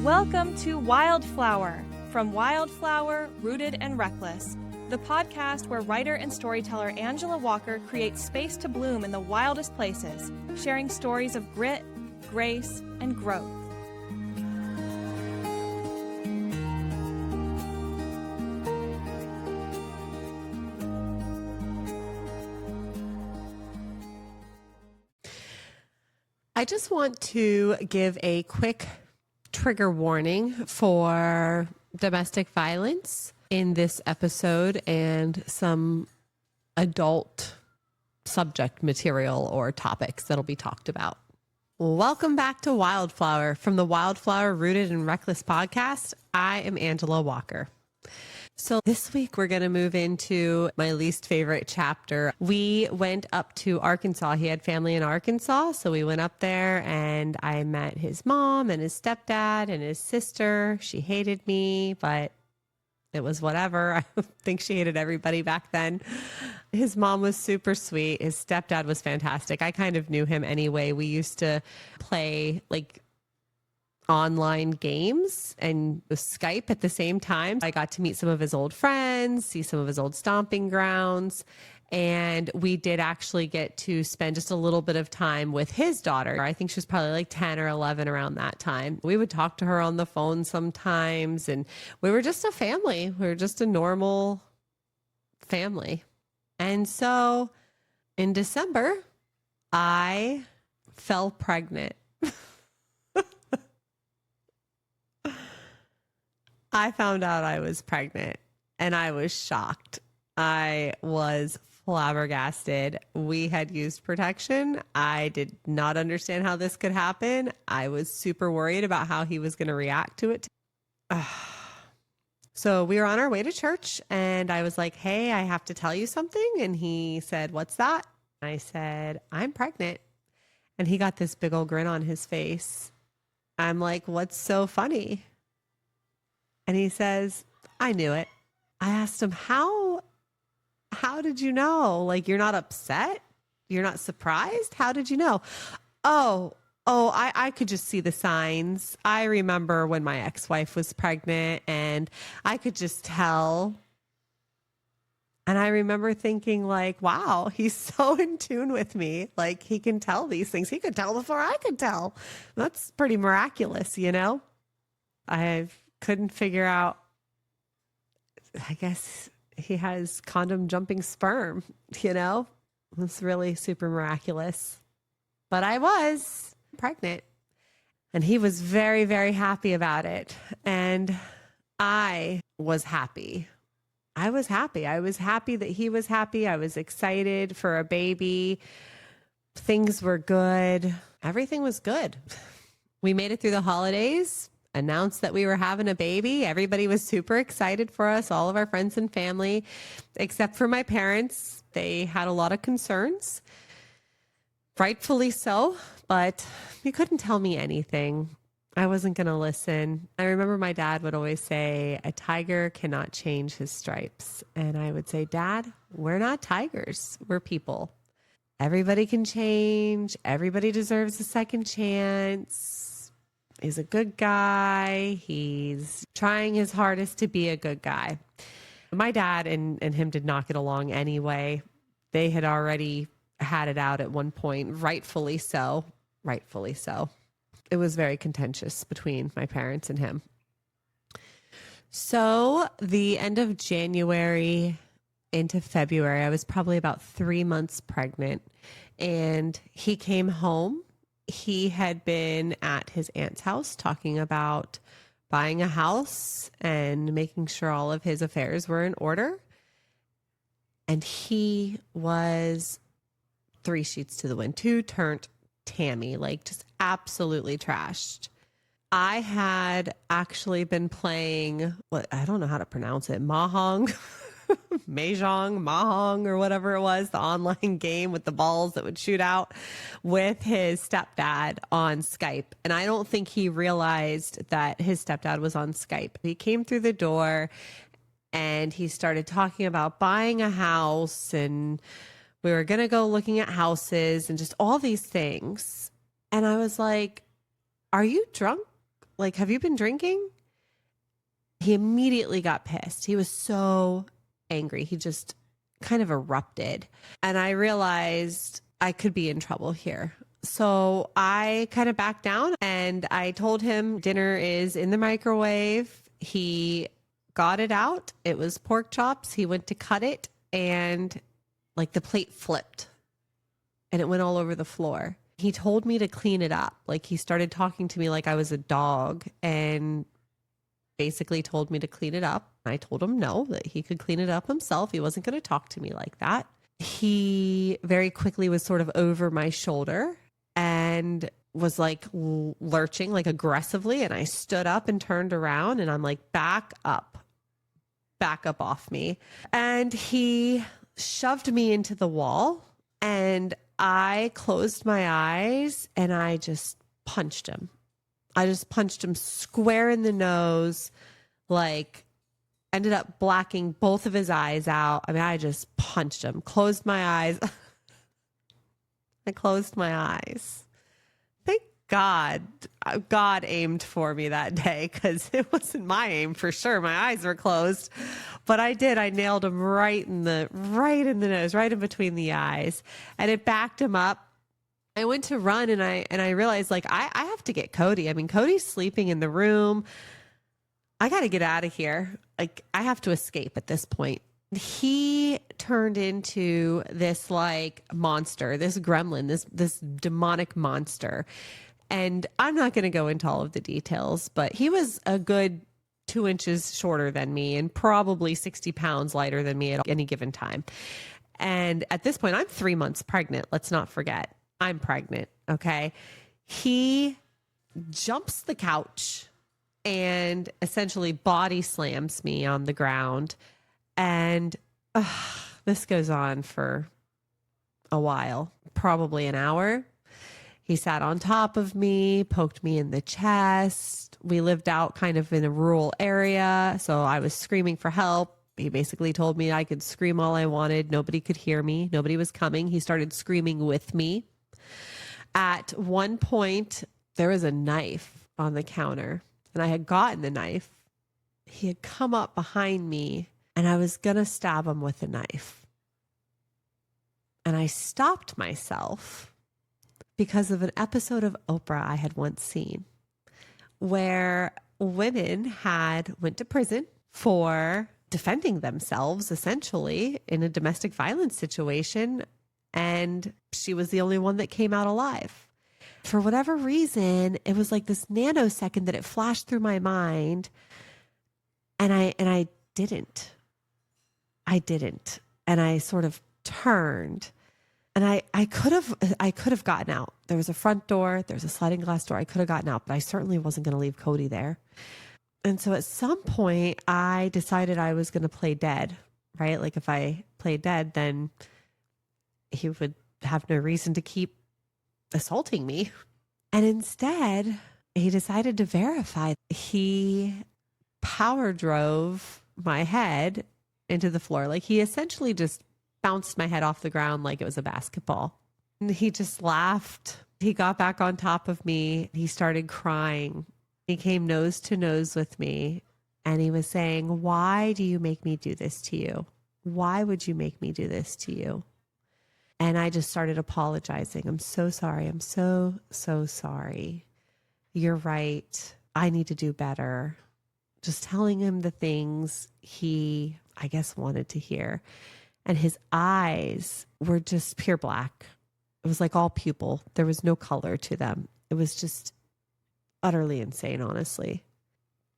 Welcome to Wildflower, from Wildflower, Rooted and Reckless, the podcast where writer and storyteller Angela Walker creates space to bloom in the wildest places, sharing stories of grit, grace, and growth. I just want to give a quick trigger warning for domestic violence in this episode and some adult subject material or topics that'll be talked about. Welcome back to Wildflower from the Wildflower Rooted and Reckless podcast. I am Angela Walker. So this week we're going to move into my least favorite chapter. We went up to Arkansas. He had family in Arkansas. So we went up there and I met his mom and his stepdad and his sister. She hated me, but it was whatever. I think she hated everybody back then. His mom was super sweet. His stepdad was fantastic. I kind of knew him anyway. We used to play online games and Skype at the same time. I got to meet some of his old friends, see some of his old stomping grounds, and we did actually get to spend just a little bit of time with his daughter. I think she was probably like 10 or 11 around that time. We would talk to her on the phone sometimes, and we were just a family. We were just a normal family. And so in December, I fell pregnant. I found out I was pregnant and I was shocked. I was flabbergasted. We had used protection. I did not understand how this could happen. I was super worried about how he was going to react to it. So we were on our way to church and I was like, hey, I have to tell you something. And he said, what's that? I said, I'm pregnant. And he got this big old grin on his face. I'm like, what's so funny? And he says, I knew it. I asked him, how did you know? Like, you're not upset? You're not surprised? How did you know? I could just see the signs. I remember when my ex-wife was pregnant and I could just tell. And I remember thinking like, wow, he's so in tune with me. Like, he can tell these things. He could tell before I could tell. That's pretty miraculous, you know? I couldn't figure out, I guess he has condom jumping sperm, you know? It's really super miraculous. But I was pregnant and he was very, very happy about it. And I was happy. I was happy. I was happy that he was happy. I was excited for a baby. Things were good. Everything was good. We made it through the holidays, announced that we were having a baby. Everybody was super excited for us, all of our friends and family, except for my parents. They had a lot of concerns, rightfully so, but you couldn't tell me anything. I wasn't going to listen. I remember my dad would always say, a tiger cannot change his stripes. And I would say, Dad, we're not tigers. We're people. Everybody can change. Everybody deserves a second chance. He's a good guy. He's trying his hardest to be a good guy. My dad and him did not get along anyway. They had already had it out at one point, rightfully so. Rightfully so. It was very contentious between my parents and him. So the end of January into February, I was probably about 3 months pregnant, and he came home. He had been at his aunt's house talking about buying a house and making sure all of his affairs were in order. And he was 3 sheets to the wind, 2 turned Tammy, like just absolutely trashed. I had actually been playing I don't know how to pronounce it, Mahjong, Mahjong, or whatever it was, the online game with the balls that would shoot out, with his stepdad on Skype. And I don't think he realized that his stepdad was on Skype. He came through the door and he started talking about buying a house, and we were going to go looking at houses and just all these things. And I was like, are you drunk? like, have you been drinking? He immediately got pissed. He was so angry. He just kind of erupted. And I realized I could be in trouble here. So I kind of backed down and I told him dinner is in the microwave. He got it out. It was pork chops. He went to cut it and like the plate flipped and it went all over the floor. He told me to clean it up. Like he started talking to me like I was a dog and basically told me to clean it up. I told him no, that he could clean it up himself. He wasn't going to talk to me like that. He very quickly was sort of over my shoulder and was like lurching like aggressively. And I stood up and turned around and I'm like, back up off me. And he shoved me into the wall and I closed my eyes and I just punched him. I just punched him square in the nose, like ended up blacking both of his eyes out. I mean, I just punched him, closed my eyes. I closed my eyes. Thank God. God aimed for me that day because it wasn't my aim for sure. My eyes were closed, but I did. I nailed him right in the nose, right in between the eyes, and it backed him up. I went to run and I realized like I have to get Cody. I mean, Cody's sleeping in the room. I got to get out of here. Like I have to escape at this point. He turned into this like monster, this gremlin, this demonic monster. And I'm not going to go into all of the details, but he was a good 2 inches shorter than me and probably 60 pounds lighter than me at any given time. And at this point, I'm 3 months pregnant. Let's not forget. I'm pregnant. Okay. He jumps the couch and essentially body slams me on the ground. And this goes on for a while, probably an hour. He sat on top of me, poked me in the chest. We lived out kind of in a rural area. So I was screaming for help. He basically told me I could scream all I wanted. Nobody could hear me. Nobody was coming. He started screaming with me. At one point, there was a knife on the counter and I had gotten the knife. He had come up behind me and I was going to stab him with a knife. And I stopped myself because of an episode of Oprah I had once seen where women went to prison for defending themselves essentially in a domestic violence situation. And she was the only one that came out alive. For whatever reason, it was like this nanosecond that it flashed through my mind. And I didn't. And I sort of turned and I could have gotten out. There was a front door. There's a sliding glass door. I could have gotten out, but I certainly wasn't going to leave Cody there. And so at some point I decided I was going to play dead, right? Like if I played dead, then he would have no reason to keep assaulting me. And instead, he decided to verify. He power drove my head into the floor. Like he essentially just bounced my head off the ground like it was a basketball. And he just laughed. He got back on top of me. He started crying. He came nose to nose with me. And he was saying, "Why do you make me do this to you? Why would you make me do this to you?" And I just started apologizing. "I'm so sorry. I'm so sorry. You're right. I need to do better." Just telling him the things he, I guess, wanted to hear. And his eyes were just pure black. It was like all pupil. There was no color to them. It was just utterly insane, honestly.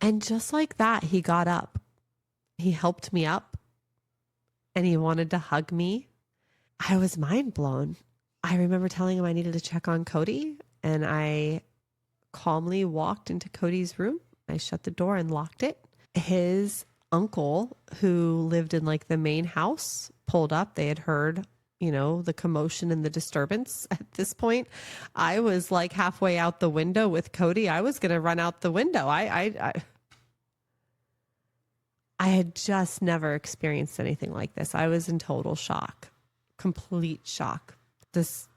And just like that, he got up. He helped me up and he wanted to hug me. I was mind blown. I remember telling him I needed to check on Cody, and I calmly walked into Cody's room. I shut the door and locked it. His uncle, who lived in like the main house, pulled up. They had heard, the commotion and the disturbance at this point. I was like halfway out the window with Cody. I was going to run out the window. I had just never experienced anything like this. I was in total shock. Complete shock. This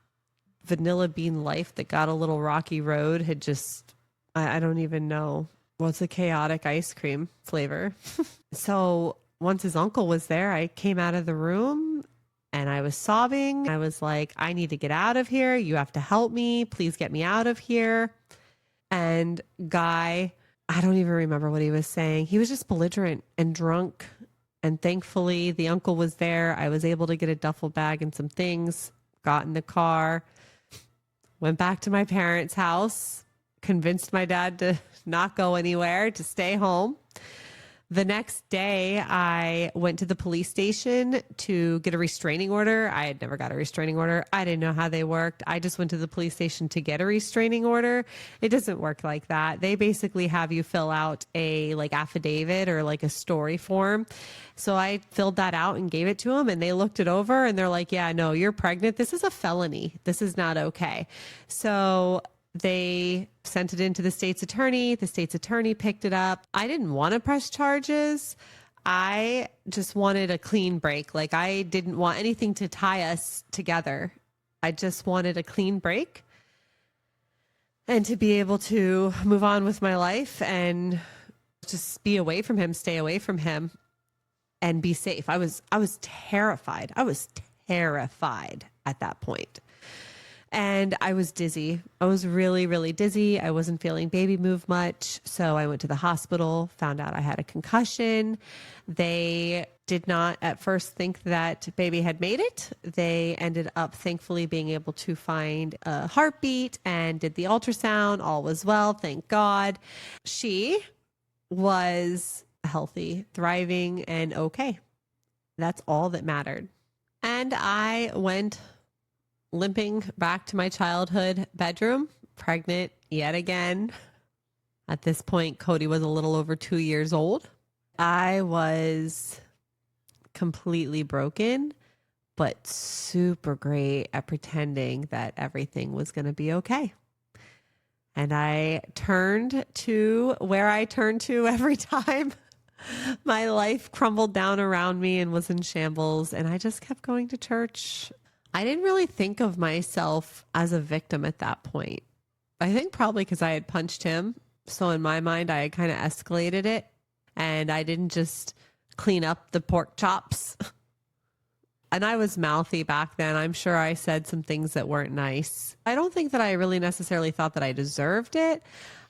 vanilla bean life that got a little rocky road had just I don't even know what's a chaotic ice cream flavor. So once his uncle was there, I came out of the room and I was sobbing. I was like, I need to get out of here. You have to help me. Please get me out of here. And Guy, I don't even remember what he was saying. He was just belligerent and drunk. And thankfully, the uncle was there. I was able to get a duffel bag and some things, got in the car, went back to my parents' house, convinced my dad to not go anywhere, to stay home. The next day, I went to the police station to get a restraining order. I had never got a restraining order. I didn't know how they worked. I just went to the police station to get a restraining order. It doesn't work like that. They basically have you fill out a like affidavit or like a story form. So I filled that out and gave it to them, and they looked it over and they're like, yeah, no, you're pregnant. This is a felony. This is not okay. So they sent it in to the state's attorney. The state's attorney picked it up. I didn't want to press charges. I just wanted a clean break. Like, I didn't want anything to tie us together. I just wanted a clean break and to be able to move on with my life and just be away from him, stay away from him, and be safe. I was terrified. I was terrified at that point. And I was dizzy. I was really, really dizzy. I wasn't feeling baby move much. So I went to the hospital, found out I had a concussion. They did not at first think that baby had made it. They ended up thankfully being able to find a heartbeat and did the ultrasound. All was well, thank God. She was healthy, thriving, and okay. That's all that mattered. And I went limping back to my childhood bedroom, pregnant yet again. At this point, Cody was a little over 2 years old. I was completely broken, but super great at pretending that everything was going to be okay. And I turned to where I turn to every time my life crumbled down around me and was in shambles. And I just kept going to church. I didn't really think of myself as a victim at that point. I think probably because I had punched him. So in my mind, I had kind of escalated it. And I didn't just clean up the pork chops. And I was mouthy back then. I'm sure I said some things that weren't nice. I don't think that I really necessarily thought that I deserved it.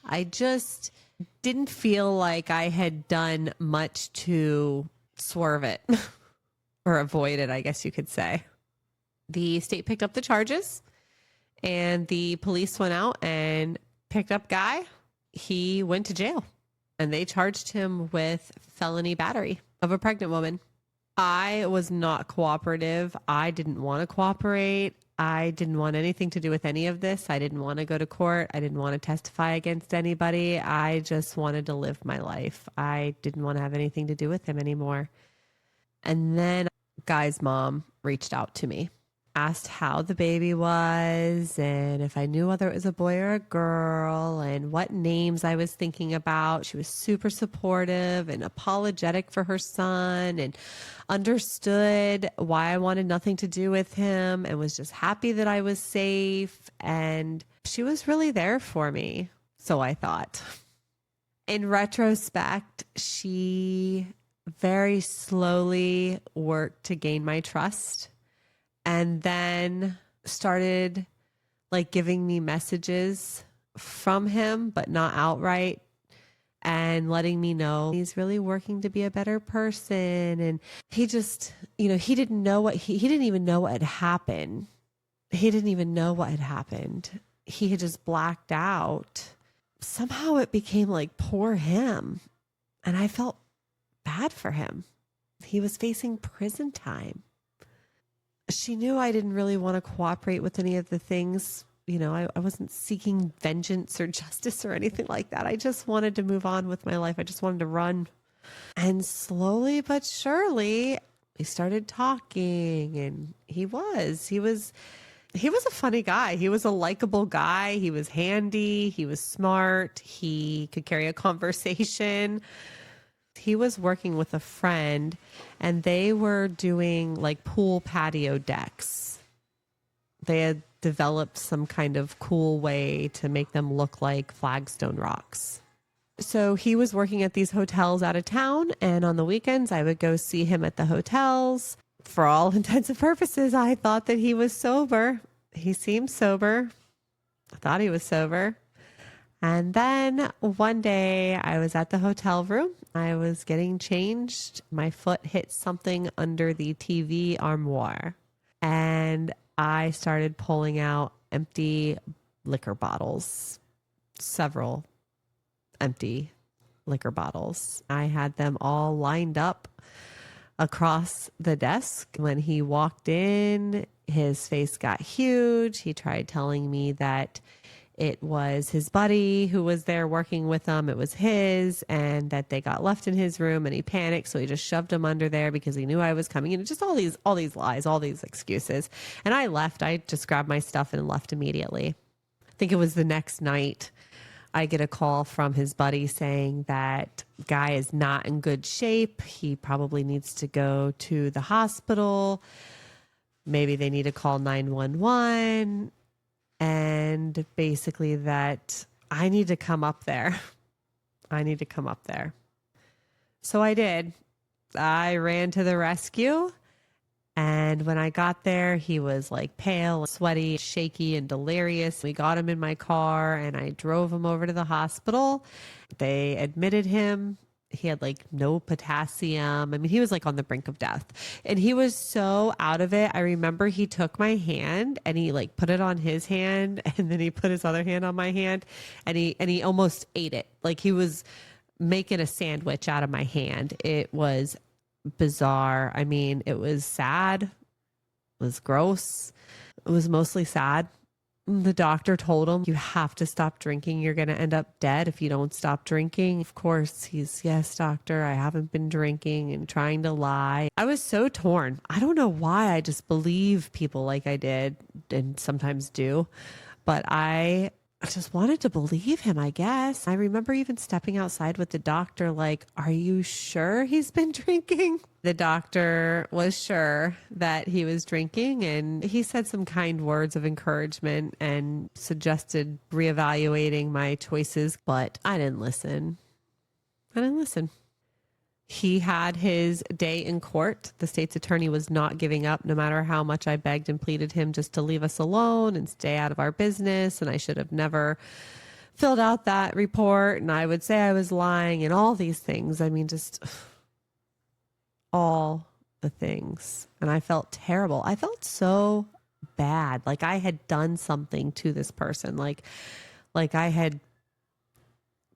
I just didn't feel like I had done much to swerve it or avoid it, I guess you could say. The state picked up the charges and the police went out and picked up Guy. He went to jail and they charged him with felony battery of a pregnant woman. I was not cooperative. I didn't want to cooperate. I didn't want anything to do with any of this. I didn't want to go to court. I didn't want to testify against anybody. I just wanted to live my life. I didn't want to have anything to do with him anymore. And then Guy's mom reached out to me, asked how the baby was and if I knew whether it was a boy or a girl and what names I was thinking about. She was super supportive and apologetic for her son and understood why I wanted nothing to do with him and was just happy that I was safe. And she was really there for me. So I thought. In retrospect, she very slowly worked to gain my trust. And then started like giving me messages from him, but not outright, and letting me know he's really working to be a better person. And he just, he didn't know he didn't even know what had happened. He didn't even know what had happened. He had just blacked out. Somehow it became like poor him. And I felt bad for him. He was facing prison time. She knew I didn't really want to cooperate with any of the things. I wasn't seeking vengeance or justice or anything like that. I just wanted to move on with my life. I just wanted to run. And slowly but surely, we started talking, and he was a funny guy. He was a likable guy. He was handy. He was smart. He could carry a conversation. He was working with a friend and they were doing like pool patio decks. They had developed some kind of cool way to make them look like flagstone rocks. So he was working at these hotels out of town, and on the weekends I would go see him at the hotels. For all intents and purposes, I thought that he was sober. He seemed sober. I thought he was sober. And then one day I was at the hotel room. I was getting changed. My foot hit something under the TV armoire, and I started pulling out empty liquor bottles, several empty liquor bottles. I had them all lined up across the desk. When he walked in, his face got huge. He tried telling me that it was his buddy who was there working with him. It was his, and that they got left in his room, and he panicked. So he just shoved them under there because he knew I was coming in. Just all these lies, all these excuses. And I left. I just grabbed my stuff and left immediately. I think it was the next night I get a call from his buddy saying that guy is not in good shape. He probably needs to go to the hospital. Maybe they need to call 911. And basically that I need to come up there. I need to come up there. So I did. I ran to the rescue. And when I got there, he was like pale, sweaty, shaky, and delirious. We got him in my car and I drove him over to the hospital. They admitted him. He had like no potassium. I mean, he was like on the brink of death, and he was so out of it. I remember he took my hand and he like put it on his hand, and then he put his other hand on my hand, and he almost ate it. Like he was making a sandwich out of my hand. It was bizarre. I mean, it was sad. It was gross. It was mostly sad. The doctor told him, you have to stop drinking. You're going to end up dead if you don't stop drinking. Of course, he's, yes, doctor, I haven't been drinking, and trying to lie. I was so torn. I don't know why I just believe people like I did and sometimes do, but I just wanted to believe him, I guess. I remember even stepping outside with the doctor, like, are you sure he's been drinking? The doctor was sure that he was drinking, and he said some kind words of encouragement and suggested reevaluating my choices, but I didn't listen. He had his day in court. The state's attorney was not giving up, no matter how much I begged and pleaded him just to leave us alone and stay out of our business. And I should have never filled out that report. And I would say I was lying and all these things. I mean, just all the things. And I felt terrible. I felt so bad. Like I had done something to this person. Like I had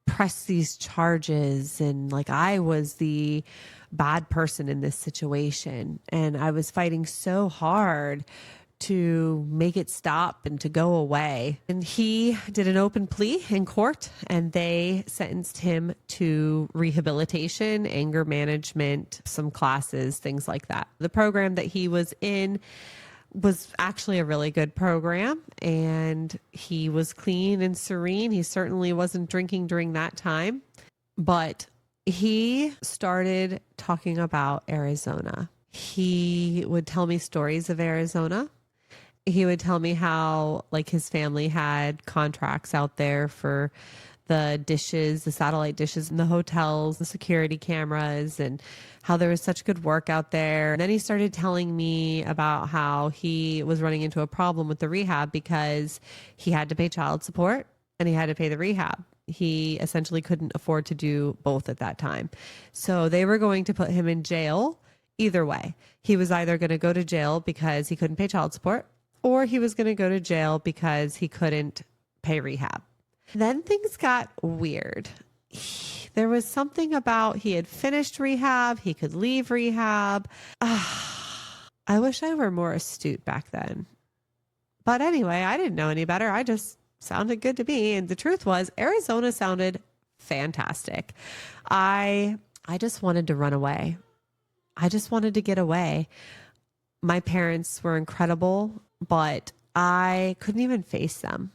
press these charges, and like I was the bad person in this situation, and I was fighting so hard to make it stop and to go away. And he did an open plea in court, and they sentenced him to rehabilitation, anger management, some classes, things like that. The program that he was in was actually a really good program, and he was clean and serene. He certainly wasn't drinking during that time, but he started talking about Arizona. He would tell me stories of Arizona. He would tell me how like his family had contracts out there for the dishes, the satellite dishes in the hotels, the security cameras, and how there was such good work out there. And then he started telling me about how he was running into a problem with the rehab because he had to pay child support and he had to pay the rehab. He essentially couldn't afford to do both at that time. So they were going to put him in jail either way. He was either going to go to jail because he couldn't pay child support, or he was going to go to jail because he couldn't pay rehab. Then things got weird. There was something about he had finished rehab, he could leave rehab. I wish I were more astute back then. But anyway, I didn't know any better. I just sounded good to me. And the truth was, Arizona sounded fantastic. I just wanted to run away. I just wanted to get away. My parents were incredible, but I couldn't even face them.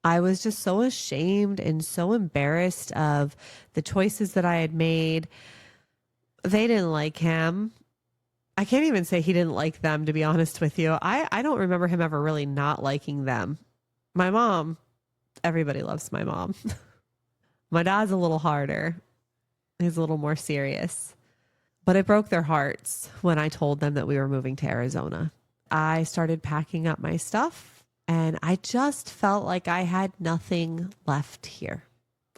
I was just so ashamed and so embarrassed of the choices that I had made. They didn't like him. I can't even say he didn't like them, to be honest with you. I don't remember him ever really not liking them. My mom, everybody loves my mom. My dad's a little harder. He's a little more serious. But it broke their hearts when I told them that we were moving to Arizona. I started packing up my stuff, and I just felt like I had nothing left here.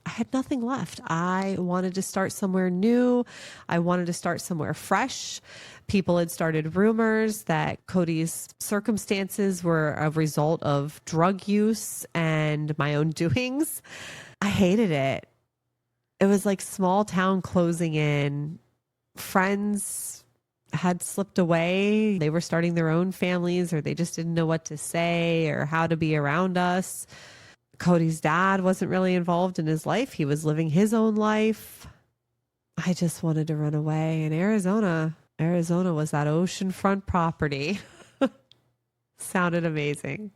I had nothing left. I wanted to start somewhere new. I wanted to start somewhere fresh. People had started rumors that Cody's circumstances were a result of drug use and my own doings. I hated it. It was like small town closing in. Friends had slipped away. They were starting their own families, or they just didn't know what to say or how to be around us. Cody's dad wasn't really involved in his life. He was living his own life. I just wanted to run away. And Arizona was that oceanfront property. Sounded amazing.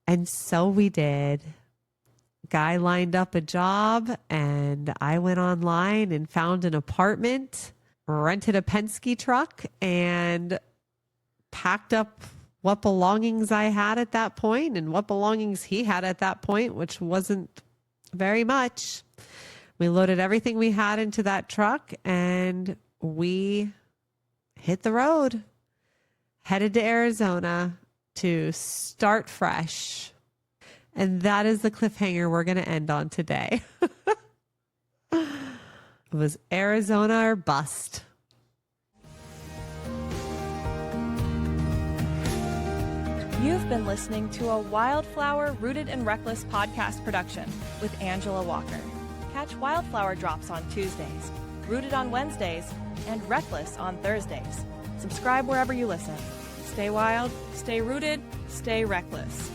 And so we did. Guy lined up a job, and I went online and found an apartment, rented a Penske truck, and packed up what belongings I had at that point and what belongings he had at that point, which wasn't very much. We loaded everything we had into that truck, and we hit the road, headed to Arizona to start fresh. And that is the cliffhanger we're going to end on today. It was Arizona or bust. You've been listening to a Wildflower Rooted and Reckless podcast production with Angela Walker. Catch Wildflower drops on Tuesdays, Rooted on Wednesdays, and Reckless on Thursdays. Subscribe wherever you listen. Stay wild, stay rooted, stay reckless.